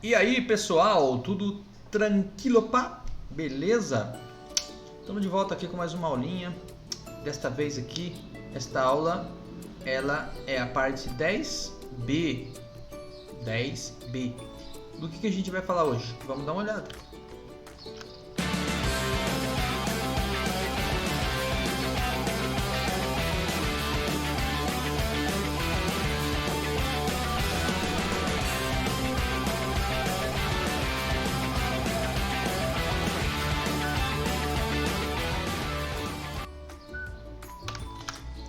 E aí, pessoal, tudo tranquilo, pá? Beleza? Estamos de volta aqui com mais uma aulinha. Desta vez aqui, esta aula, ela é a parte 10B. 10B. Do que a gente vai falar hoje? Vamos dar uma olhada.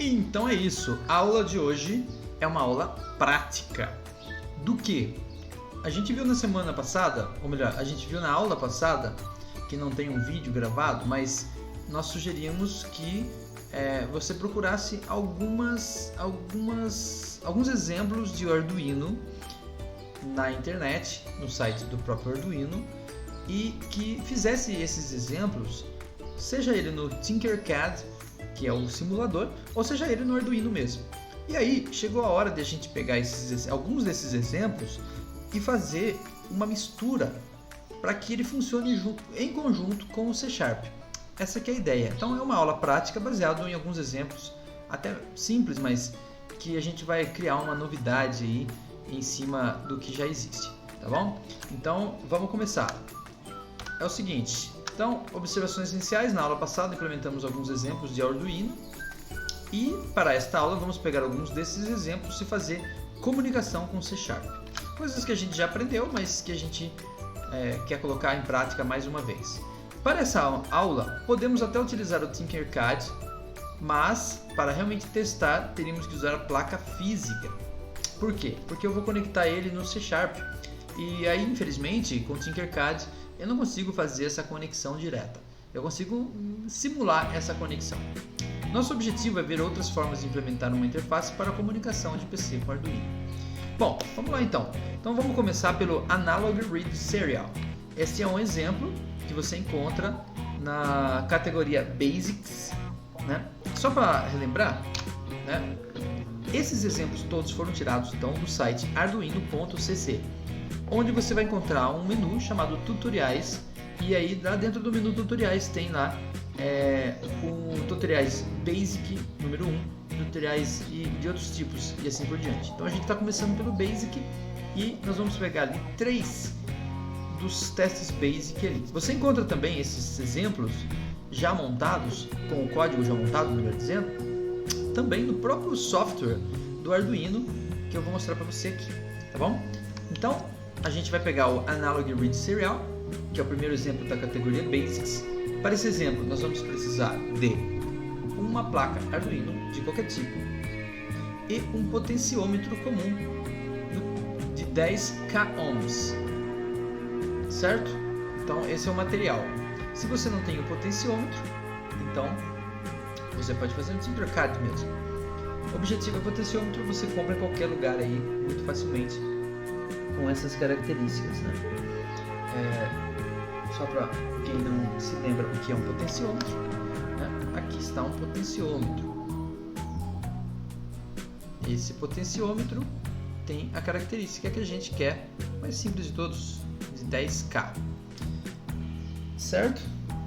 Então é isso, a aula de hoje é uma aula prática. Do que? A gente viu na semana passada, ou melhor, a gente viu na aula passada, que não tem um vídeo gravado, mas nós sugerimos que você procurasse alguns exemplos de Arduino na internet, no site do próprio Arduino, e que fizesse esses exemplos, seja ele no Tinkercad, que é o simulador, ou seja ele no Arduino mesmo. E aí chegou a hora de a gente pegar alguns desses exemplos e fazer uma mistura para que ele funcione em conjunto com o C Sharp. Essa que é a ideia. Então é uma aula prática baseada em alguns exemplos, até simples, mas que a gente vai criar uma novidade aí em cima do que já existe, tá bom? Então vamos começar. É o seguinte. Então, observações iniciais. Na aula passada implementamos alguns exemplos de Arduino e para esta aula vamos pegar alguns desses exemplos e fazer comunicação com C Sharp. Coisas que a gente já aprendeu, mas que a gente quer colocar em prática mais uma vez. Para essa aula, podemos até utilizar o Tinkercad, mas para realmente testar teríamos que usar a placa física. Por quê? Porque eu vou conectar ele no C Sharp e aí, infelizmente, com o Tinkercad eu não consigo fazer essa conexão direta. Eu consigo simular essa conexão. Nosso objetivo é ver outras formas de implementar uma interface para a comunicação de PC com Arduino. Bom, vamos lá então. Então vamos começar pelo Analog Read Serial. Esse é um exemplo que você encontra na categoria Basics, né? Só para relembrar, né? Esses exemplos todos foram tirados então do site arduino.cc, onde você vai encontrar um menu chamado Tutoriais, e aí lá dentro do menu Tutoriais tem lá o Tutoriais Basic número 1, tutoriais de outros tipos e assim por diante. Então a gente está começando pelo Basic e nós vamos pegar ali 3 dos testes Basic ali. Você encontra também esses exemplos já montados, com o código já montado, melhor dizendo, também no próprio software do Arduino, que eu vou mostrar para você aqui, tá bom? Então a gente vai pegar o Analog Read Serial, que é o primeiro exemplo da categoria Basics. Para esse exemplo, nós vamos precisar de uma placa Arduino de qualquer tipo e um potenciômetro comum de 10k ohms, certo? Então esse é o material. Se você não tem o potenciômetro, então você pode fazer no Tinkercad mesmo. O objetivo é o potenciômetro, você compra em qualquer lugar aí muito facilmente com essas características, né? Só para quem não se lembra o que é um potenciômetro, né? Aqui está um potenciômetro. Esse potenciômetro tem a característica que a gente quer, mais simples de todos, de 10k, certo?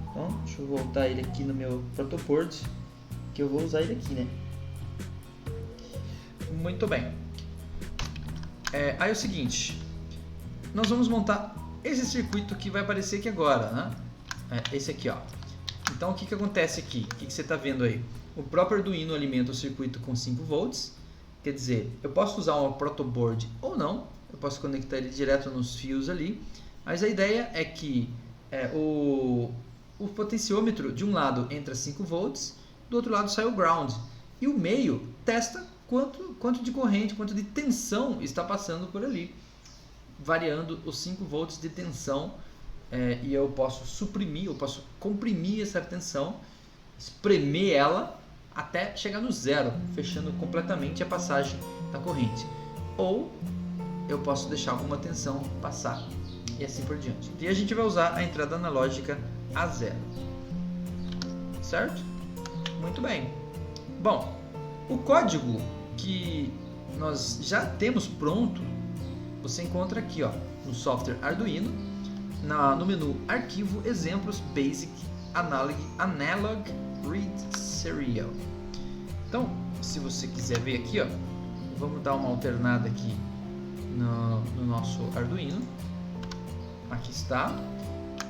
Então, deixa eu voltar ele aqui no meu protoboard, que eu vou usar ele aqui, né? Muito bem. Aí é o seguinte, nós vamos montar esse circuito que vai aparecer aqui agora, né? Esse aqui, ó. Então o que acontece aqui? O que você está vendo aí? O próprio Arduino alimenta o circuito com 5 volts, quer dizer, eu posso usar um protoboard ou não, eu posso conectar ele direto nos fios ali, mas a ideia é que o potenciômetro de um lado entra 5 volts, do outro lado sai o ground, e o meio testa quanto de corrente, quanto de tensão está passando por ali, variando os 5 volts de tensão, e eu posso comprimir essa tensão, espremer ela até chegar no zero, fechando completamente a passagem da corrente. Ou eu posso deixar alguma tensão passar e assim por diante. E a gente vai usar a entrada analógica A0. Certo? Muito bem. Bom, o código que nós já temos pronto você encontra aqui, ó, no software Arduino, no menu Arquivo, Exemplos, Basic, Analog Read Serial. Então, se você quiser ver aqui, ó, vamos dar uma alternada aqui no nosso Arduino. Aqui está.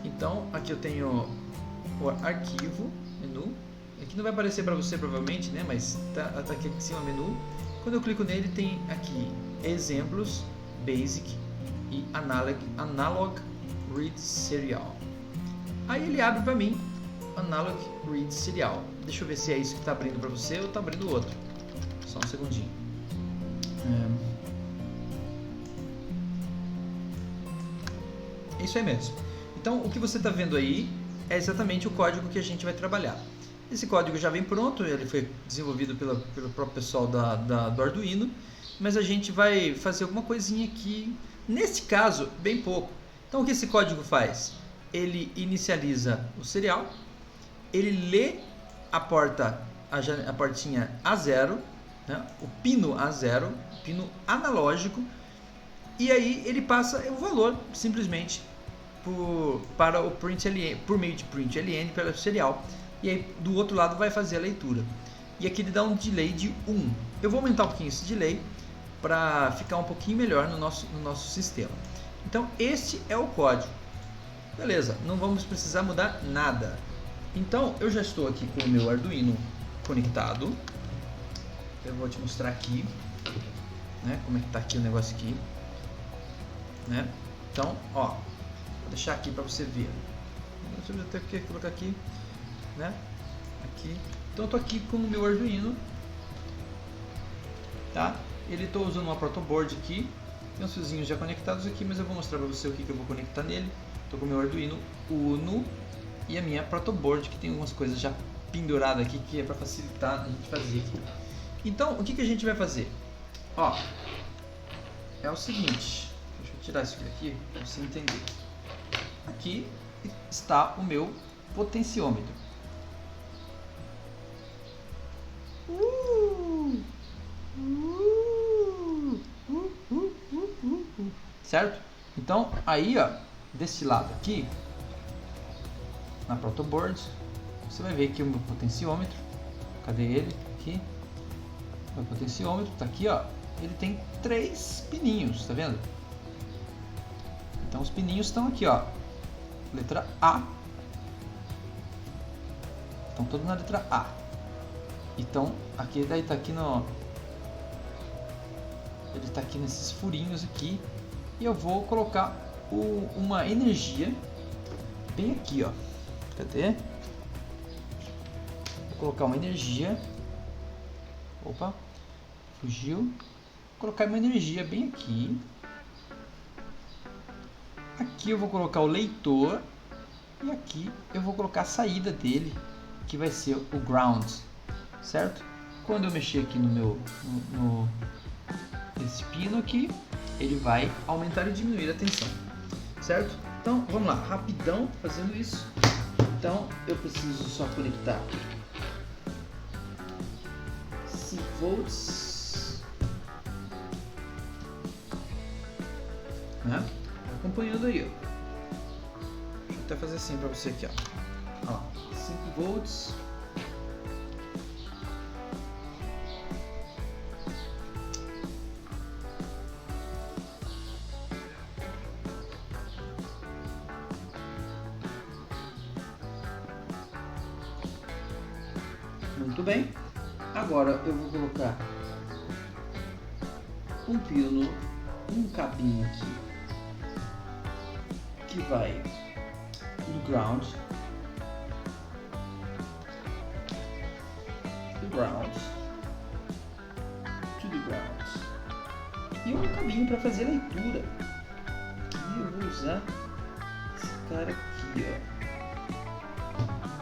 Então, aqui eu tenho o arquivo, menu. Aqui não vai aparecer para você provavelmente, né? Mas tá aqui em cima, menu. Quando eu clico nele, tem aqui exemplos, basic e analog read serial. Aí ele abre para mim analog read serial. Deixa eu ver se é isso que está abrindo para você ou está abrindo o outro. Só um segundinho. É isso aí mesmo. Então, o que você está vendo aí é exatamente o código que a gente vai trabalhar. Esse código já vem pronto, ele foi desenvolvido pelo próprio pessoal do Arduino, mas a gente vai fazer alguma coisinha aqui, nesse caso, bem pouco. Então, o que esse código faz? Ele inicializa o serial, ele lê a portinha A0, né? O pino A0, o pino analógico, e aí ele passa o valor simplesmente para o println, por meio de println pelo serial, e aí do outro lado vai fazer a leitura. E aqui ele dá um delay de 1. Eu vou aumentar um pouquinho esse delay para ficar um pouquinho melhor no nosso sistema. Então este é o código. Beleza, não vamos precisar mudar nada. Então eu já estou aqui com o meu Arduino conectado. Eu vou te mostrar aqui, né, como é que está aqui o negócio aqui, né? Então, ó, vou deixar aqui para você ver. Deixa eu até colocar aqui, né? Aqui. Então eu tô aqui com o meu Arduino, tá? Ele tô usando uma protoboard aqui. Tem uns fiozinhos já conectados aqui, mas eu vou mostrar para você o que eu vou conectar nele. Tô com o meu Arduino Uno e a minha protoboard, que tem algumas coisas já penduradas aqui, que é para facilitar a gente fazer aqui. Então, o que a gente vai fazer? Ó, é o seguinte, deixa eu tirar isso aqui para você entender. Aqui está o meu potenciômetro. Certo? Então, aí, ó, desse lado aqui, na protoboard, você vai ver aqui o meu potenciômetro. Cadê ele? Aqui. O potenciômetro tá aqui, ó. Ele tem 3 pininhos, tá vendo? Então os pininhos estão aqui, ó. Letra A. Estão todos na letra A. Então aqui daí tá aqui no. Ele tá aqui nesses furinhos aqui. E eu vou colocar uma energia bem aqui, ó. Cadê? Vou colocar uma energia. Opa, fugiu. Vou colocar uma energia bem aqui. Aqui eu vou colocar o leitor. E aqui eu vou colocar a saída dele, que vai ser o ground, certo? Quando eu mexer aqui esse pino aqui, ele vai aumentar e diminuir a tensão, certo? Então vamos lá, rapidão fazendo isso. Então eu preciso só conectar 5 volts, né? Acompanhando aí, ó. Deixa eu até fazer assim para você aqui, ó. 5 volts. Muito bem. Agora eu vou colocar um pino, um cabinho aqui, que vai do ground, to the ground, e um cabinho para fazer a leitura. E eu vou usar esse cara aqui, ó,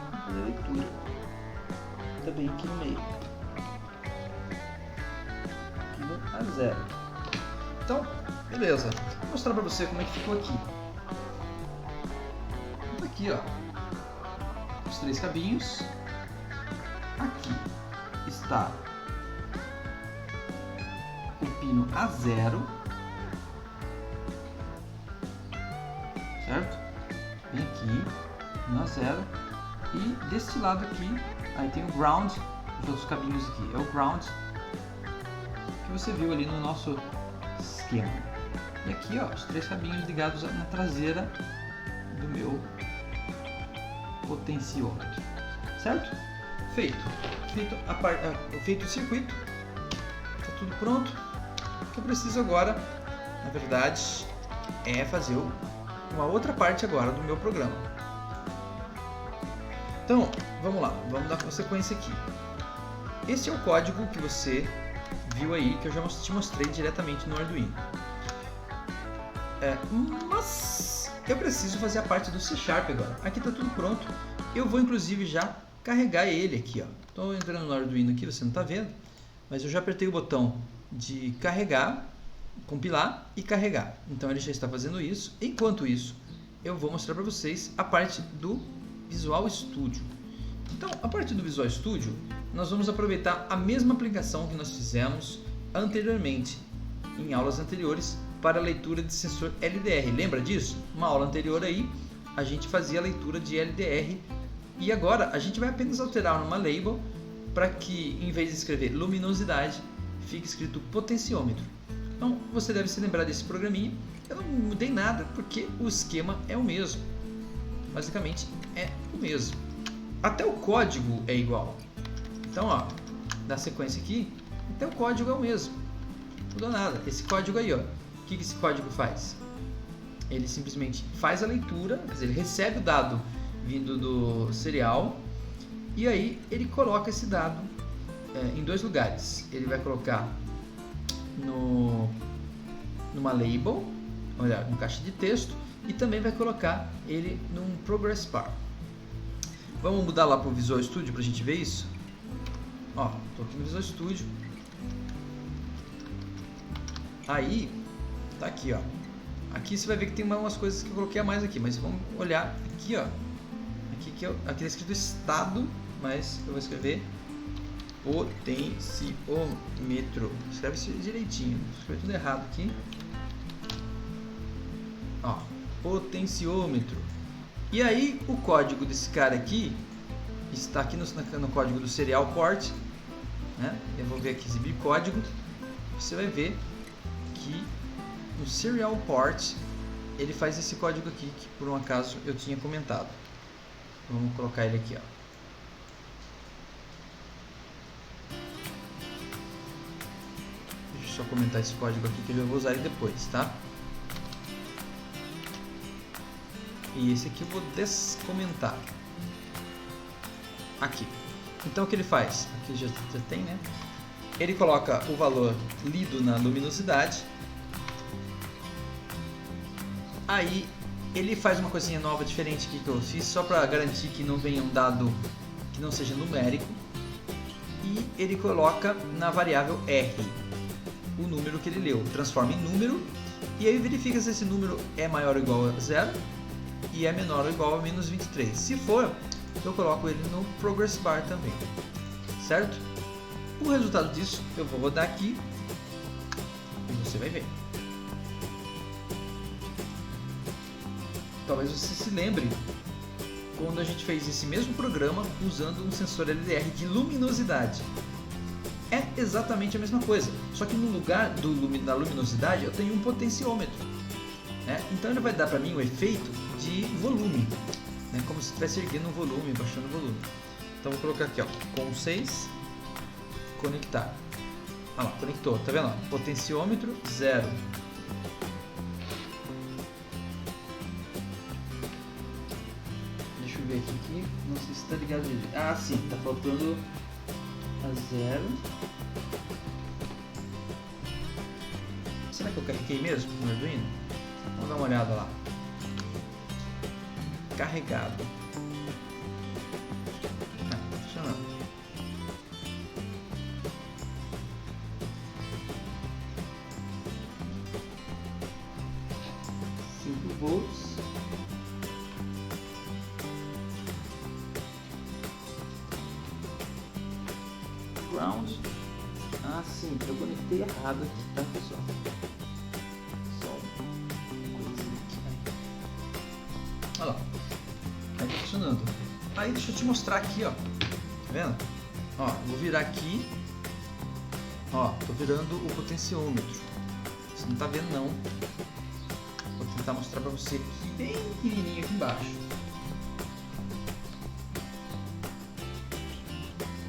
para fazer a leitura. Também aqui no meio, pino A0. Então, beleza. Vou mostrar para você como é que ficou aqui. Aqui, ó, os 3 cabinhos. Aqui está o pino A0 certo? Vem aqui, no 0, e deste lado aqui, aí tem o ground, os outros cabinhos aqui, é o ground que você viu ali no nosso esquema. E aqui, ó, os 3 cabinhos ligados na traseira do meu potenciômetro, certo? Feito o circuito, está tudo pronto. O que eu preciso agora, na verdade, é fazer uma outra parte agora do meu programa. Então, vamos lá, vamos dar uma sequência aqui. Esse é o código que você viu aí, que eu já te mostrei diretamente no Arduino. Mas eu preciso fazer a parte do C# agora. Aqui está tudo pronto. Eu vou inclusive já carregar ele aqui, ó. Estou entrando no Arduino aqui, você não está vendo, mas eu já apertei o botão de carregar, compilar e carregar. Então ele já está fazendo isso. Enquanto isso, eu vou mostrar para vocês a parte do Visual Studio. Então, a parte do Visual Studio, nós vamos aproveitar a mesma aplicação que nós fizemos anteriormente, em aulas anteriores, para a leitura de sensor LDR. Lembra disso? Uma aula anterior aí, a gente fazia a leitura de LDR e agora a gente vai apenas alterar uma label para que, em vez de escrever luminosidade, fique escrito potenciômetro. Então, você deve se lembrar desse programinha. Eu não mudei nada porque o esquema é o mesmo. Basicamente, é o mesmo. Até o código é igual. Então, ó, na sequência aqui, até o código é o mesmo. Não mudou nada. Esse código aí, ó, o que esse código faz? Ele simplesmente faz a leitura, quer dizer, ele recebe o dado vindo do serial e aí ele coloca esse dado em 2 lugares. Ele vai colocar numa label, olha, no caixa de texto, e também vai colocar ele num progress bar. Vamos mudar lá para o Visual Studio para a gente ver isso? Ó, estou aqui no Visual Studio. Aí, tá aqui, ó. Aqui você vai ver que tem umas coisas que eu coloquei a mais aqui, mas vamos olhar aqui, ó. Aqui tá escrito estado, mas eu vou escrever potenciômetro. Escreve isso direitinho, escrevi tudo errado aqui. Ó, potenciômetro. E aí o código desse cara aqui está aqui no código do serial port, né? Eu vou ver aqui exibir código. Você vai ver que no serial port ele faz esse código aqui que por um acaso eu tinha comentado. Vamos colocar ele aqui, ó. Deixa eu só comentar esse código aqui que eu já vou usar ele depois, tá? E esse aqui eu vou descomentar. Aqui. Então o que ele faz? Aqui já tem, né? Ele coloca o valor lido na luminosidade. Aí ele faz uma coisinha nova, diferente aqui que eu fiz, só para garantir que não venha um dado que não seja numérico. E ele coloca na variável R o número que ele leu, transforma em número. E aí verifica se esse número é maior ou igual a 0 e é menor ou igual a menos 23. Se for, eu coloco ele no progress bar também, certo? O resultado disso eu vou rodar aqui e você vai ver. Talvez você se lembre quando a gente fez esse mesmo programa usando um sensor LDR de luminosidade. É exatamente a mesma coisa, só que no lugar da luminosidade eu tenho um potenciômetro, né? Então ele vai dar para mim o efeito de volume, né? Como se estivesse erguendo o volume, baixando o volume. Então vou colocar aqui, ó, com 6, conectar. Olha lá, conectou, tá vendo? Potenciômetro 0. Deixa eu ver aqui, não sei se está ligado. Ah, sim, tá faltando a 0. Será que eu carreguei mesmo no Arduino? Vamos dar uma olhada lá. Carregado. Ah, tá funcionando. 5 volts. Ground. Ah, sim, eu conectei errado aqui, tá, pessoal? Só uma coisinha aqui. funcionando. Aí deixa eu te mostrar aqui, ó. Tá vendo? Ó, vou virar aqui. Ó, tô virando o potenciômetro. Você não tá vendo não. Vou tentar mostrar pra você aqui, bem pequenininho aqui embaixo.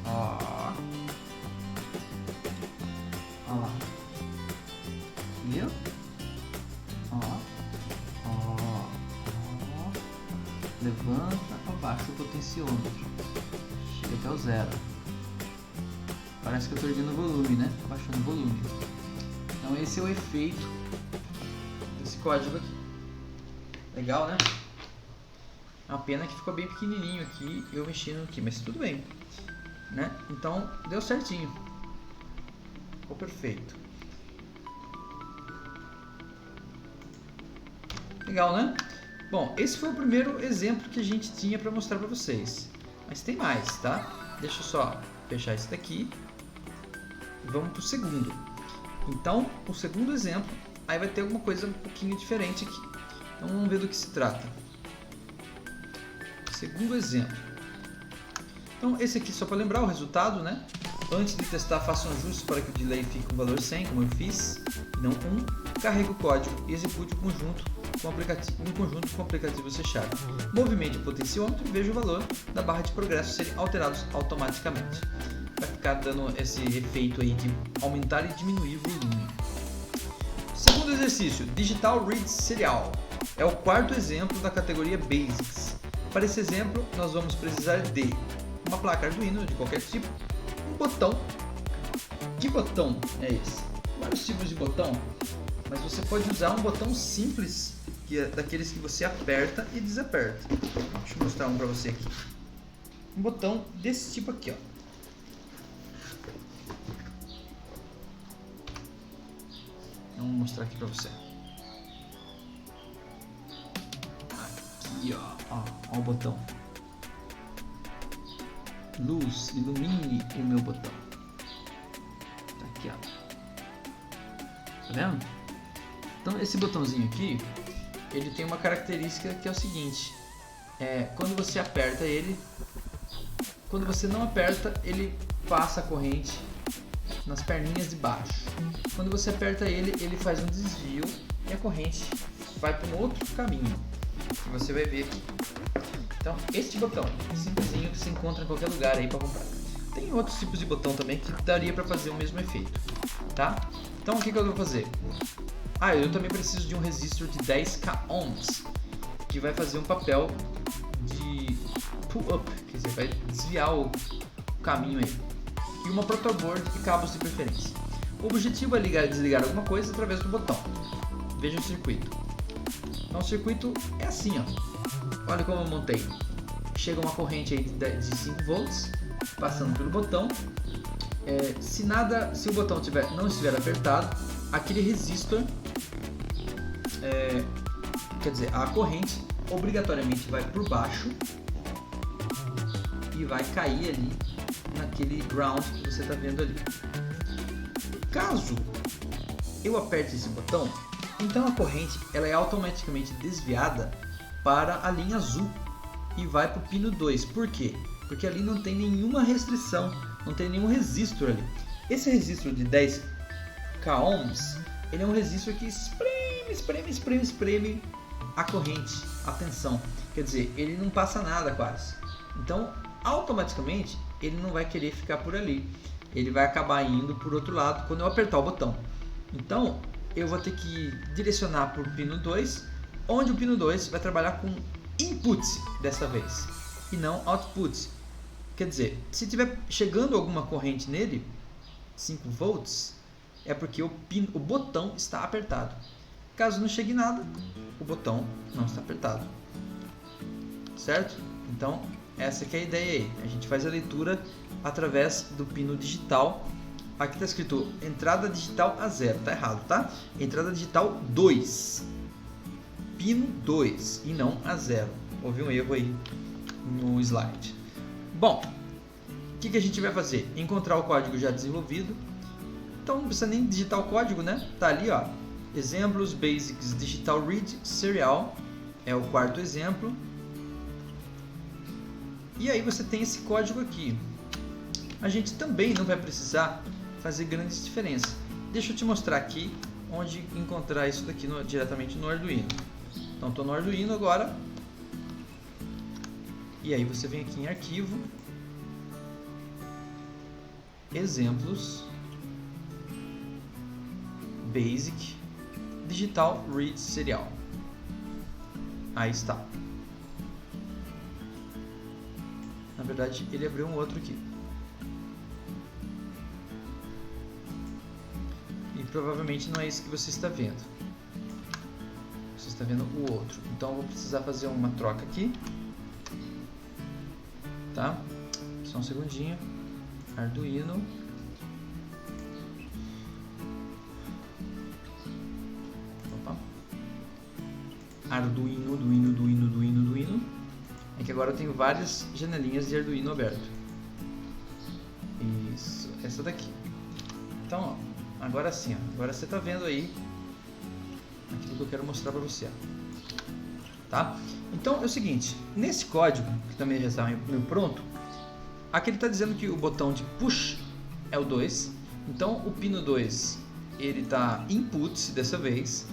Ó. Ó lá. Viu? Ó. Ó. Ó. Levanta, abaixa o potenciômetro. Chega até o 0. Parece que eu estou erguendo o volume, né? Baixando o volume. Então esse é o efeito desse código aqui. Legal, né? É uma pena que ficou bem pequenininho aqui, eu mexendo aqui, mas tudo bem, né? Então deu certinho. Ficou perfeito. Legal, né? Bom, esse foi o primeiro exemplo que a gente tinha para mostrar para vocês. Mas tem mais, tá? Deixa eu só fechar esse daqui. Vamos para o segundo. Então, o segundo exemplo, aí vai ter alguma coisa um pouquinho diferente aqui. Então, vamos ver do que se trata. Segundo exemplo. Então, esse aqui, só para lembrar o resultado, né? Antes de testar, faça um ajuste para que o delay fique um valor 100, como eu fiz, não 1. Carregue o código e execute em conjunto com o aplicativo C#. Movimente o potenciômetro e veja o valor da barra de progresso serem alterados automaticamente. Vai ficar dando esse efeito aí de aumentar e diminuir o volume. Segundo exercício, Digital Read Serial. É o quarto exemplo da categoria Basics. Para esse exemplo, nós vamos precisar de uma placa Arduino de qualquer tipo, um botão. Que botão é esse? Vários tipos de botão, mas você pode usar um botão simples, que é daqueles que você aperta e desaperta. Deixa eu mostrar um para você aqui. Um botão desse tipo aqui, ó. Vamos mostrar aqui para você. Aqui, ó o botão. Luz, ilumine o meu botão. Tá aqui, ó. Tá vendo? Então esse botãozinho aqui, ele tem uma característica que é o seguinte: quando você aperta ele, quando você não aperta, ele passa a corrente nas perninhas de baixo. Quando você aperta ele, ele faz um desvio e a corrente vai para um outro caminho, que você vai ver aqui. Então, este botão, simplesinho, que você encontra em qualquer lugar aí para comprar. Tem outros tipos de botão também que daria para fazer o mesmo efeito, tá? Então, o que eu vou fazer? Eu também preciso de um resistor de 10k ohms, que vai fazer um papel de pull-up, quer dizer, vai desviar o caminho aí. E uma protoboard e cabos de preferência. O objetivo é ligar e desligar alguma coisa através do botão. Veja o circuito. Então o circuito é assim, ó. Olha como eu montei. Chega uma corrente aí de 5 volts passando pelo botão. Se o botão não estiver apertado, aquele resistor, quer dizer, a corrente obrigatoriamente vai por baixo e vai cair ali naquele ground que você está vendo ali. Caso eu aperte esse botão, então a corrente ela é automaticamente desviada para a linha azul e vai para o pino 2. Por quê? Porque ali não tem nenhuma restrição, não tem nenhum resistor ali. Esse resistor de 10k ohms, ele é um resistor que espreme a corrente, a tensão. Quer dizer, ele não passa nada quase. Então, automaticamente, ele não vai querer ficar por ali. Ele vai acabar indo por outro lado quando eu apertar o botão. Então, eu vou ter que direcionar para o pino 2, onde o pino 2 vai trabalhar com input dessa vez, e não output. Quer dizer, se tiver chegando alguma corrente nele, 5 volts, é porque o botão está apertado. Caso não chegue nada, o botão não está apertado. Certo? Então, essa que é a ideia aí. A gente faz a leitura através do pino digital. Aqui está escrito entrada digital a 0. Tá errado, tá? Entrada digital 2. Pino 2 e não a 0. Houve um erro aí no slide. Bom, o que a gente vai fazer? Encontrar o código já desenvolvido. Então não precisa nem digitar o código, né? Tá ali, ó. Exemplos Basics Digital Read Serial. É o quarto exemplo. E aí você tem esse código aqui. A gente também não vai precisar fazer grandes diferenças. Deixa eu te mostrar aqui onde encontrar isso daqui diretamente no Arduino. Então estou no Arduino agora. E aí você vem aqui em arquivo, exemplos, basic, digital read serial. Aí está. Na verdade ele abriu um outro aqui. E provavelmente não é isso que você está vendo. Você está vendo o outro. Então eu vou precisar fazer uma troca aqui. Tá? Só um segundinho. Arduino. Opa. Arduino. É que agora eu tenho várias janelinhas de Arduino aberto. Isso, essa daqui. Então, ó, agora sim, ó, agora você está vendo aí aquilo que eu quero mostrar para você. Tá? Então é o seguinte, nesse código, que também já está meio pronto, aqui ele está dizendo que o botão de push é o 2, então o pino 2 ele está input dessa vez,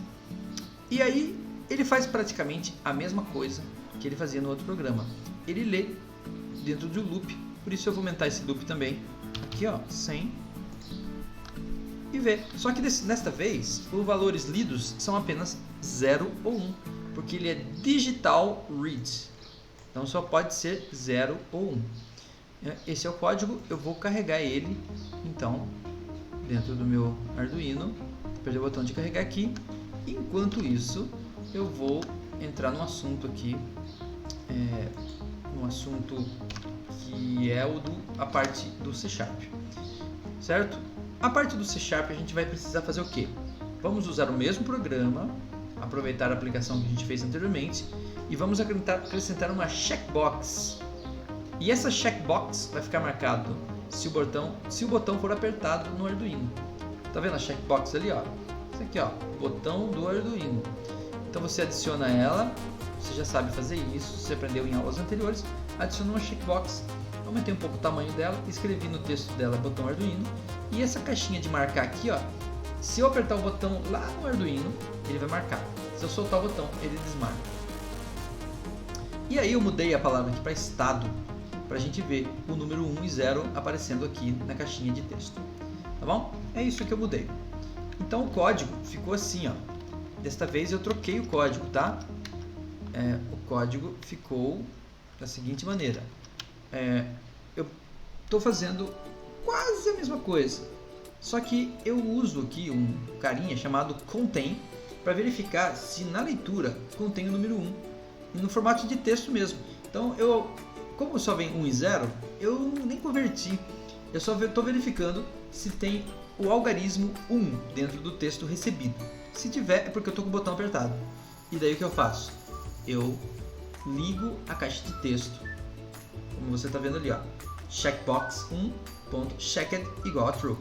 e aí ele faz praticamente a mesma coisa que ele fazia no outro programa, ele lê dentro do loop, por isso eu vou aumentar esse loop também, aqui ó, 100, e ver, só que nesta vez os valores lidos são apenas 0 ou 1, porque ele é digital read, então só pode ser 0 ou 1. Esse é o código, eu vou carregar ele então dentro do meu Arduino, apertei o botão de carregar aqui. Enquanto isso eu vou entrar no assunto aqui, no assunto que é a parte do C Sharp, certo? A parte do C Sharp a gente vai precisar fazer o que? Vamos usar o mesmo programa, aproveitar a aplicação que a gente fez anteriormente e vamos acrescentar uma checkbox. E essa checkbox vai ficar marcado se o botão for apertado no Arduino. Tá vendo a checkbox ali, ó? Isso aqui, ó, botão do Arduino. Então você adiciona ela, você já sabe fazer isso, você aprendeu em aulas anteriores, adiciona uma checkbox. Aumentei um pouco o tamanho dela, escrevi no texto dela botão Arduino, e essa caixinha de marcar aqui, ó, se eu apertar o botão lá no Arduino, ele vai marcar. Se eu soltar o botão, ele desmarca. E aí eu mudei a palavra aqui para estado, para a gente ver o número 1 e 0 aparecendo aqui na caixinha de texto. Tá bom? É isso que eu mudei. Então o código ficou assim, ó. Desta vez eu troquei o código, tá? O código ficou da seguinte maneira. Eu estou fazendo quase a mesma coisa, só que eu uso aqui um carinha chamado contain para verificar se na leitura contém o número 1 no formato de texto mesmo. Então como só vem 1 e 0, eu nem converti, eu só estou verificando se tem o algarismo 1 dentro do texto recebido. Se tiver é porque eu estou com o botão apertado. E daí o que eu faço? Eu ligo a caixa de texto, como você está vendo ali, ó, checkbox 1.checked igual a true.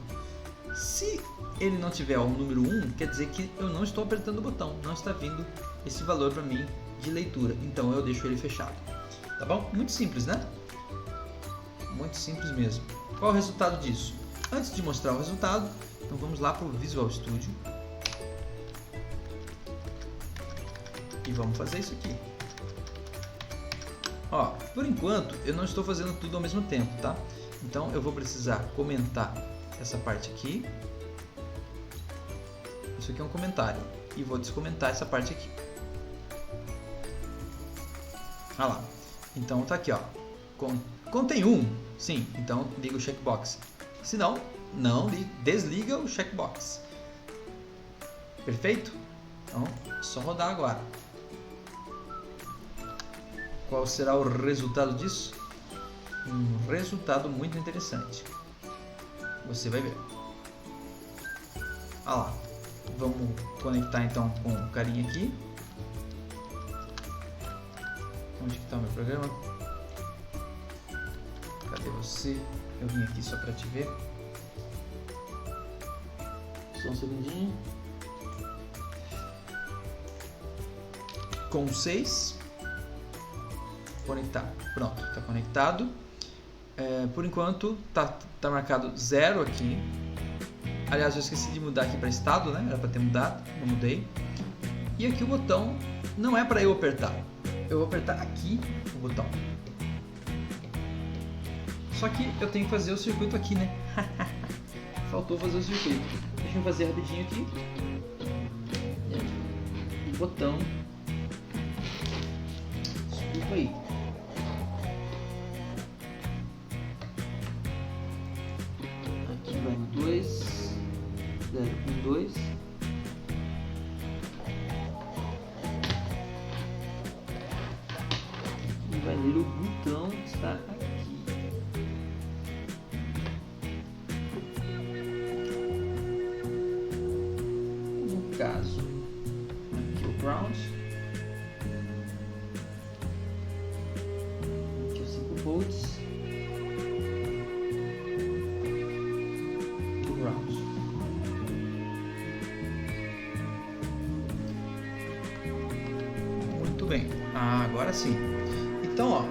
Se ele não tiver o número 1, quer dizer que eu não estou apertando o botão, não está vindo esse valor para mim de leitura, então eu deixo ele fechado. Tá bom? Muito simples, né? Muito simples mesmo. Qual é o resultado disso? Antes de mostrar o resultado, então vamos lá para o Visual Studio e vamos fazer isso aqui. Ó, por enquanto eu não estou fazendo tudo ao mesmo tempo, tá? Então eu vou precisar comentar essa parte aqui. Isso aqui é um comentário e vou descomentar essa parte aqui. Olha lá. Então tá aqui, ó. Contém 1, sim. Então liga o checkbox. Se não, desliga o checkbox. Perfeito? Então é só rodar agora. Qual será o resultado disso? Um resultado muito interessante. Você vai ver. Olha lá. Vamos conectar então com o carinha aqui. Onde que está o meu programa? Cadê você? Eu vim aqui só para te ver. Só um segundinho. Com 6. conectar. Pronto, está conectado. Por enquanto tá marcado 0 aqui. Aliás, eu esqueci de mudar aqui para estado, né? Era para ter mudado, não mudei. E aqui o botão não é para eu apertar. Eu vou apertar aqui o botão. Só que eu tenho que fazer o circuito aqui, né? Faltou fazer o circuito. Deixa eu fazer rapidinho aqui. O botão. Desculpa aí. Aqui vai no 2. 0, 1, 2. E vai ler o botão que está aqui. No caso, aqui o ground. Aqui os 5 volts. O ground. Muito bem. Agora sim. Então, ó,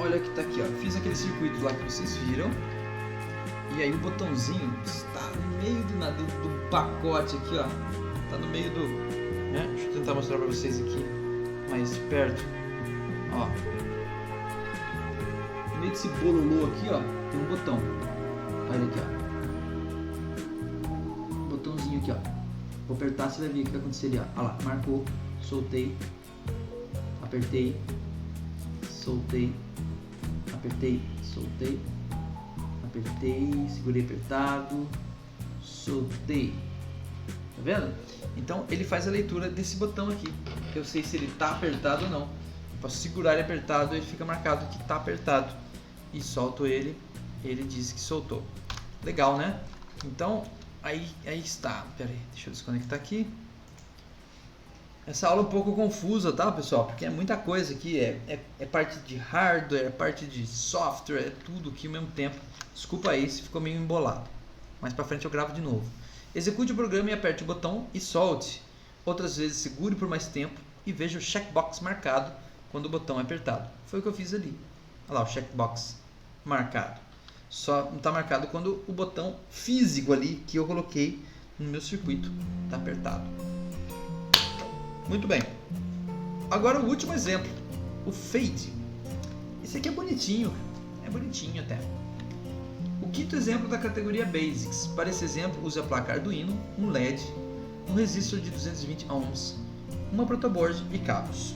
olha que tá aqui, ó. Fiz aquele circuito lá que vocês viram. E aí o botãozinho está no meio do pacote aqui, ó. Tá no meio do, né? Deixa eu tentar mostrar para vocês aqui mais perto. Ó. No meio desse bololô aqui, ó, tem um botão. Olha aqui, ó. Botãozinho aqui, ó. Vou apertar, você vai ver o que vai acontecer ali, ó. Olha lá, marcou, soltei, apertei, soltei, apertei, soltei, apertei, segurei apertado, soltei. Tá vendo? Então ele faz a leitura desse botão aqui. Eu sei se ele tá apertado ou não. Eu posso segurar ele apertado, ele fica marcado que tá apertado. E solto ele, ele diz que soltou. Legal, né? Então aí está. Pera aí, deixa eu desconectar aqui. Essa aula é um pouco confusa, tá, pessoal? Porque é muita coisa aqui, é parte de hardware, é parte de software, é tudo aqui ao mesmo tempo. Desculpa aí se ficou meio embolado. Mais pra frente eu gravo de novo. Execute o programa e aperte o botão e solte. Outras vezes segure por mais tempo e veja o checkbox marcado quando o botão é apertado. Foi o que eu fiz ali. Olha lá o checkbox marcado. Só não está marcado quando o botão físico ali que eu coloquei no meu circuito está apertado. Muito bem. Agora o último exemplo, o fade. Esse aqui é bonitinho, até. O quinto exemplo da categoria Basics. Para esse exemplo, use a placa Arduino, um LED, um resistor de 220 ohms, uma protoboard e cabos.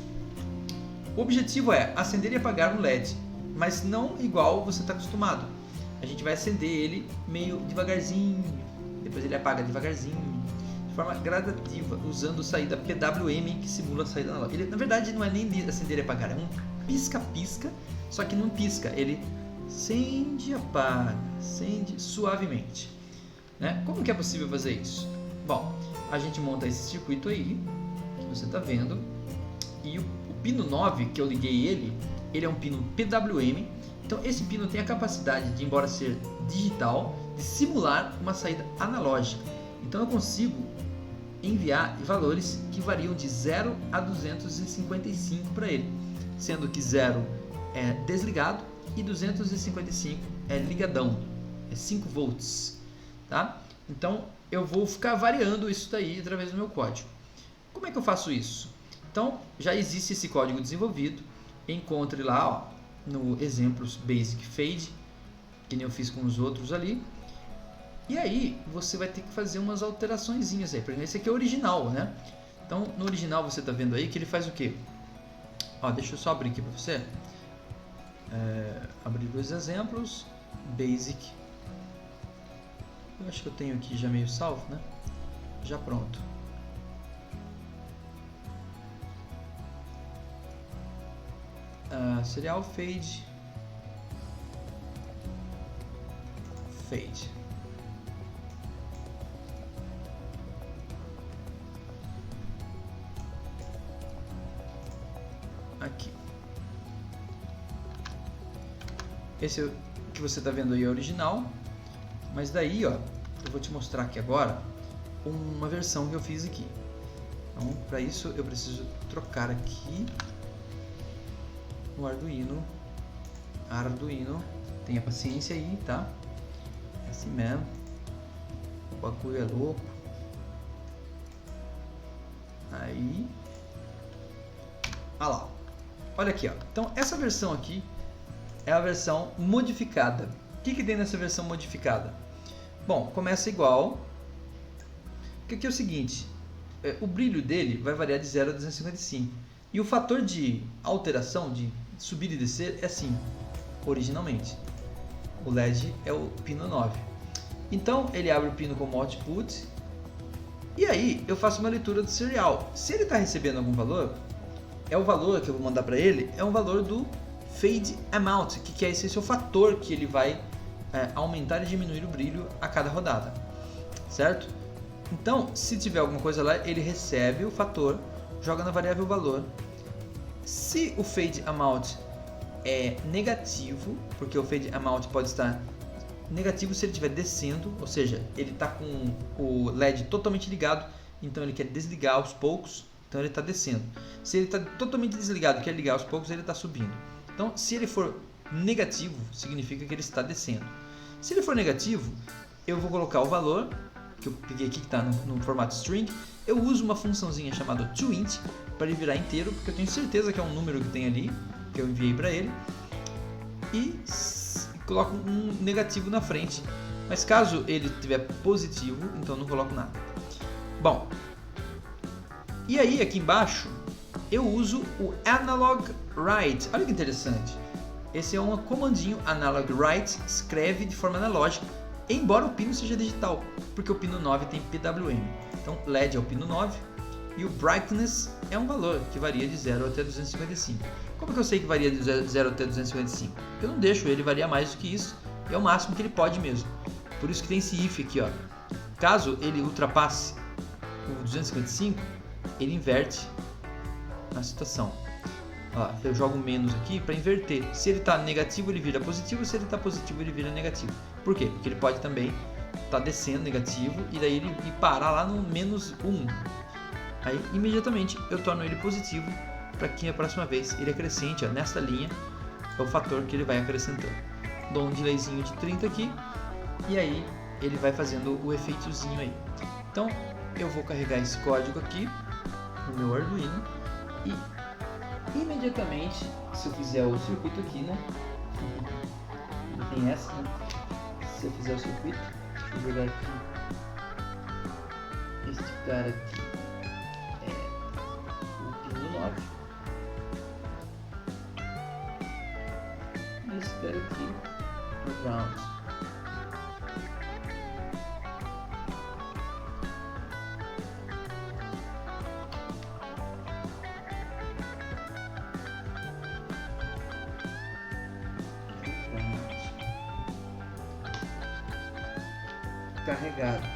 O objetivo é acender e apagar um LED, mas não igual você está acostumado. A gente vai acender ele meio devagarzinho, depois ele apaga devagarzinho, de forma gradativa, usando saída PWM que simula a saída analógica. Ele, na verdade, não é nem acender e apagar, é um pisca-pisca, só que não pisca, ele acende e apaga, acende suavemente. Né? Como que é possível fazer isso? Bom, a gente monta esse circuito aí, que você está vendo, e o pino 9, que eu liguei ele é um pino PWM, então esse pino tem a capacidade de, embora ser digital, de simular uma saída analógica. Então eu consigo enviar valores que variam de 0 a 255 para ele, sendo que 0 é desligado e 255 é ligadão, é 5 volts, tá? Então eu vou ficar variando isso daí através do meu código. Como é que eu faço isso? Então já existe esse código desenvolvido, encontre lá, ó, no exemplos Basic Fade, que nem eu fiz com os outros ali. E aí você vai ter que fazer umas alteraçõezinhas aí. Por exemplo, esse aqui é o original, né? Então no original você está vendo aí que ele faz o quê? Ó, deixa eu só abrir aqui para você. Abrir dois exemplos. Basic. Eu acho que eu tenho aqui já meio salvo, né? Já pronto. Serial Fade. Fade. Aqui. Esse que você está vendo aí é o original, mas daí, ó, eu vou te mostrar aqui agora uma versão que eu fiz aqui. Então, para isso eu preciso trocar aqui no Arduino. Tenha paciência aí, tá? É assim mesmo. O bagulho é louco. Aí. Olha lá. Olha aqui, ó. Então essa versão aqui é a versão modificada. O que tem nessa versão modificada? Bom, começa igual. Que aqui é o seguinte. O brilho dele vai variar de 0 a 255. E o fator de alteração, de subir e descer, é assim, originalmente. O LED é o pino 9. Então, ele abre o pino como output. E aí, eu faço uma leitura do serial. Se ele está recebendo algum valor, o valor que eu vou mandar para ele é um valor do fade amount, que é esse seu fator que ele vai aumentar e diminuir o brilho a cada rodada. Certo? Então, se tiver alguma coisa lá, ele recebe o fator, joga na variável valor. Se o fade amount é negativo, porque o fade amount pode estar negativo se ele estiver descendo, ou seja, ele está com o LED totalmente ligado, então ele quer desligar aos poucos, então ele está descendo. Se ele está totalmente desligado e quer ligar aos poucos, ele está subindo. Então, se ele for negativo, significa que ele está descendo. Se ele for negativo, eu vou colocar o valor que eu peguei aqui, que está no formato string. Eu uso uma funçãozinha chamada toInt para ele virar inteiro, porque eu tenho certeza que é um número que tem ali, que eu enviei para ele, e coloco um negativo na frente. Mas caso ele estiver positivo, então eu não coloco nada. Bom, e aí aqui embaixo eu uso o analog write. Olha que interessante. Esse é um comandinho analog write, escreve de forma analógica, embora o pino seja digital, porque o pino 9 tem PWM. Então LED é o pino 9 e o brightness é um valor que varia de 0 até 255. Como que eu sei que varia de 0 até 255? Eu não deixo ele variar mais do que isso, é o máximo que ele pode mesmo. Por isso que tem esse if aqui, ó. Caso ele ultrapasse o 255, ele inverte a situação. Ó, eu jogo menos aqui para inverter. Se ele está negativo, ele vira positivo. Se ele está positivo, ele vira negativo. Por quê? Porque ele pode também estar descendo negativo e daí ele parar lá no menos 1. Aí imediatamente eu torno ele positivo para que a próxima vez ele acrescente, ó, nessa linha é o fator que ele vai acrescentando. Dou um delayzinho de 30 aqui e aí ele vai fazendo o efeitozinho aí. Então eu vou carregar esse código aqui no meu Arduino e imediatamente, se eu fizer o circuito aqui, né? Tem essa, né? Se eu fizer o circuito, deixa eu jogar aqui. Este cara aqui é o pino 9. E esse cara aqui é o ground. Carregado.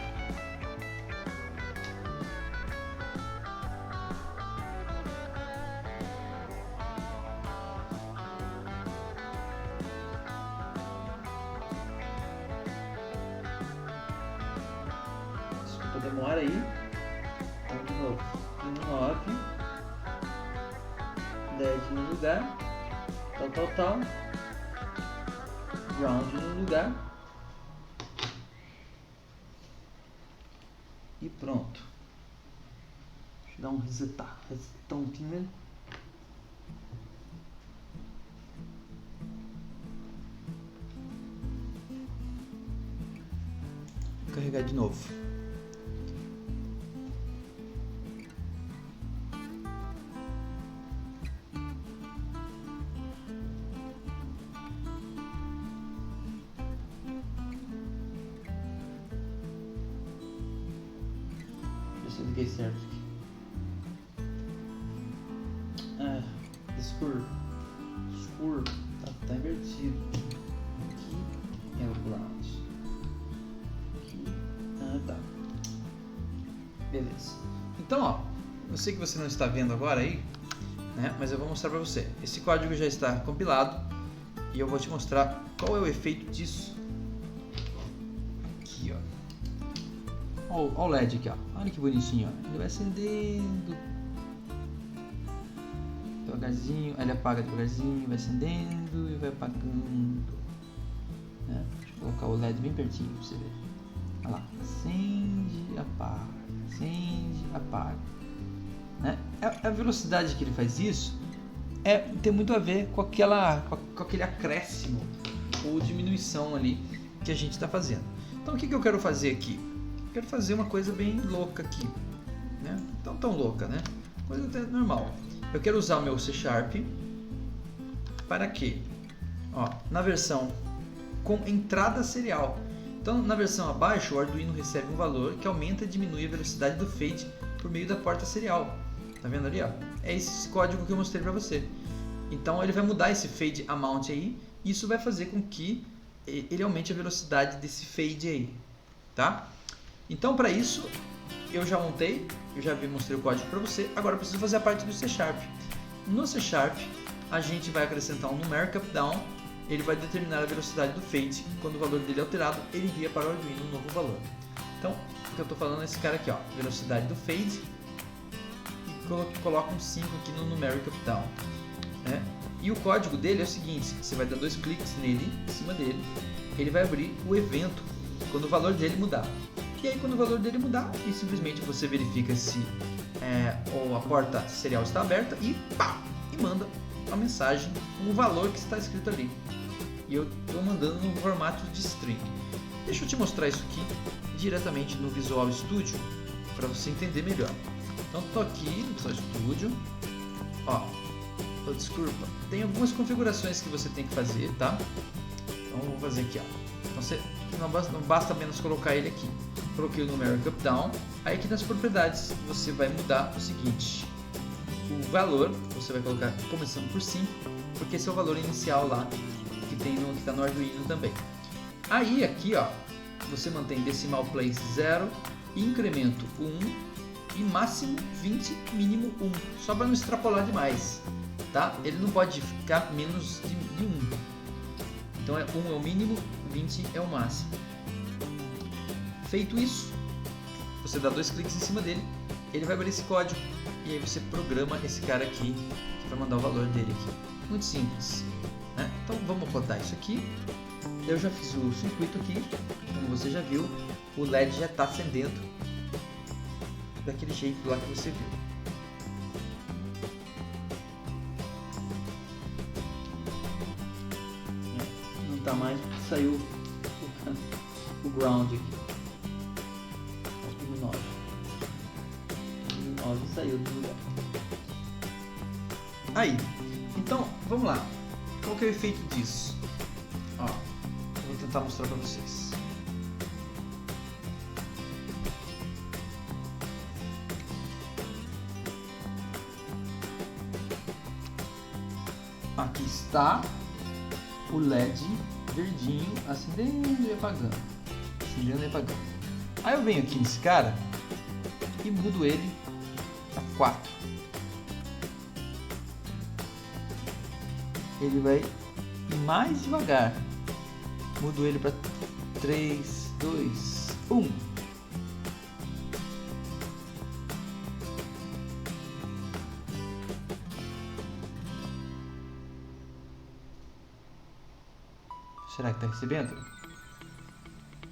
Desculpa a demora aí. Vamos de novo. Pino 9. LED no lugar. Tal. Ground no lugar. E pronto. Deixa eu dar um resetão aqui nele. Vou carregar de novo. Se eu liguei certo aqui. Screw. Tá invertido. Aqui é o ground. Aqui. Tá. Beleza. Então, ó, eu sei que você não está vendo agora aí, né? Mas eu vou mostrar para você. Esse código já está compilado e eu vou te mostrar qual é o efeito disso. Aqui, ó. Olha o LED aqui, ó. Olha que bonitinho, ó. Ele vai acendendo. devagarzinho, ele apaga devagarzinho, vai acendendo e vai apagando. Né? Deixa eu colocar o LED bem pertinho pra você ver. Olha lá, acende, apaga. Né? A velocidade que ele faz isso tem muito a ver com aquele acréscimo ou diminuição ali que a gente está fazendo. Então o que eu quero fazer aqui? Eu quero fazer uma coisa bem louca aqui, né? Tão louca, né? Coisa até normal. Eu quero usar o meu C# para quê? Ó, na versão com entrada serial. Então na versão abaixo o Arduino recebe um valor que aumenta e diminui a velocidade do fade por meio da porta serial. Tá vendo ali, ó? É esse código que eu mostrei para você. Então ele vai mudar esse fade amount aí. Isso vai fazer com que ele aumente a velocidade desse fade aí, tá? Então para isso eu já montei, eu já mostrei o código para você. Agora eu preciso fazer a parte do C#. No C# a gente vai acrescentar um numeric up down. Ele vai determinar a velocidade do fade. Quando o valor dele é alterado, ele envia para o Arduino um novo valor. Então o que eu estou falando é esse cara aqui, ó, velocidade do fade, e coloca um 5 aqui no numeric up down, né? E o código dele é o seguinte: você vai dar 2 cliques nele, em cima dele, ele vai abrir o evento quando o valor dele mudar. E aí quando o valor dele mudar, e simplesmente você verifica se a porta serial está aberta e manda a mensagem com o valor que está escrito ali. E eu estou mandando no formato de string. Deixa eu te mostrar isso aqui diretamente no Visual Studio para você entender melhor. Então estou aqui no Visual Studio, ó. Desculpa, tem algumas configurações que você tem que fazer, tá? Então vou fazer aqui, ó. Então você não basta apenas colocar ele aqui. Coloquei o numeric up down. Aí aqui nas propriedades você vai mudar o seguinte: o valor você vai colocar começando por 5, porque esse é o valor inicial lá que está no Arduino também. Aí aqui, ó, você mantém decimal place 0, incremento 1 e máximo 20, mínimo 1, só para não extrapolar demais. Tá? Ele não pode ficar menos de 1. Então 1 é o mínimo, 20 é o máximo. Feito isso, você dá 2 cliques em cima dele, ele vai abrir esse código e aí você programa esse cara aqui para mandar o valor dele aqui. Muito simples, né? Então vamos rodar isso aqui. Eu já fiz o circuito aqui, como você já viu, o LED já está acendendo daquele jeito lá que você viu. Tá mais, saiu o ground aqui. O 9 saiu do lugar. Aí, então vamos lá. Qual que é o efeito disso? Ó, eu vou tentar mostrar para vocês. Aqui está o LED verdinho acendendo e apagando, acendendo e apagando. Aí eu venho aqui nesse cara e mudo ele a 4. Ele vai ir mais devagar. Mudo ele para 3, 2, 1. Será que está recebendo?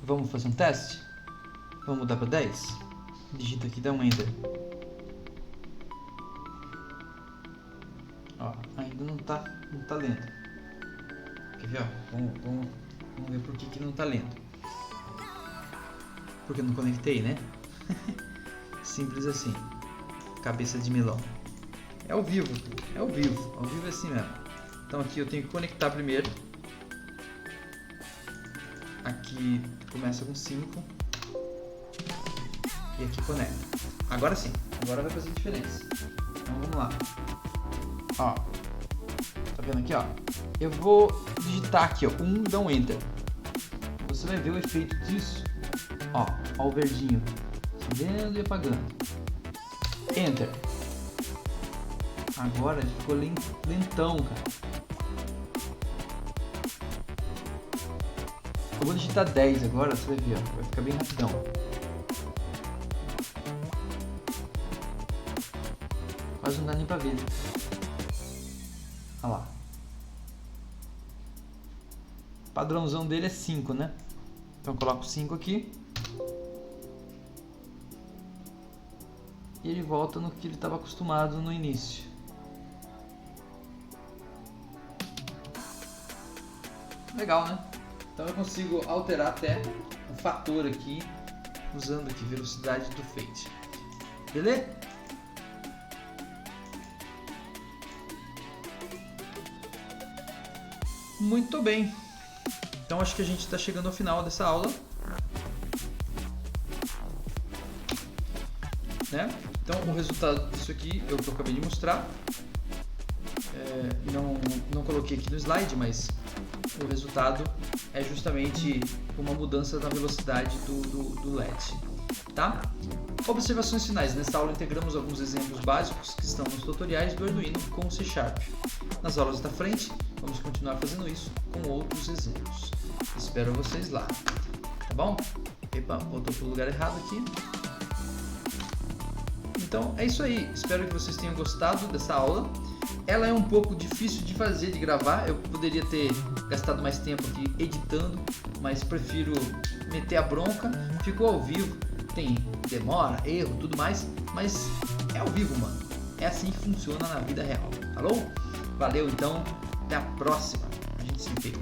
Vamos fazer um teste? Vamos mudar para 10? Digita aqui, dá um Enter. Ó, ainda não tá lendo. Quer ver? Ó? Vamos ver por que não tá lendo. Porque eu não conectei, né? Simples assim. Cabeça de melão. É ao vivo. É ao vivo. Ao vivo é assim mesmo. Então aqui eu tenho que conectar primeiro. Aqui começa com 5 e aqui conecta. Agora sim, agora vai fazer diferença. Então vamos lá. Ó, tá vendo aqui, ó? Eu vou digitar aqui, ó, 1, dá um Enter. Você vai ver o efeito disso. Ó o verdinho acendendo e apagando. Enter. Agora ele ficou lentão, cara. Eu vou digitar 10 agora, você vai ver, ó, vai ficar bem rapidão. Quase não dá nem pra ver. Olha lá. O padrãozão dele é 5, né? Então eu coloco 5 aqui. E ele volta no que ele estava acostumado no início. Legal, né? Então eu consigo alterar até o fator aqui, usando aqui velocidade do fade. Beleza? Muito bem. Então acho que a gente está chegando ao final dessa aula. Né? Então o resultado disso aqui é o que eu acabei de mostrar. Não coloquei aqui no slide, mas o resultado é justamente uma mudança na velocidade do LED. Tá? Observações finais. Nesta aula integramos alguns exemplos básicos que estão nos tutoriais do Arduino com o C#. Nas aulas da frente, vamos continuar fazendo isso com outros exemplos. Espero vocês lá. Tá bom? Epa, voltou para o lugar errado aqui. Então é isso aí, espero que vocês tenham gostado dessa aula. Ela é um pouco difícil de fazer, de gravar, eu poderia ter gastado mais tempo aqui editando, mas prefiro meter a bronca. Ficou ao vivo, tem demora, erro, tudo mais, mas é ao vivo, mano. É assim que funciona na vida real, falou? Valeu então, até a próxima, a gente se vê.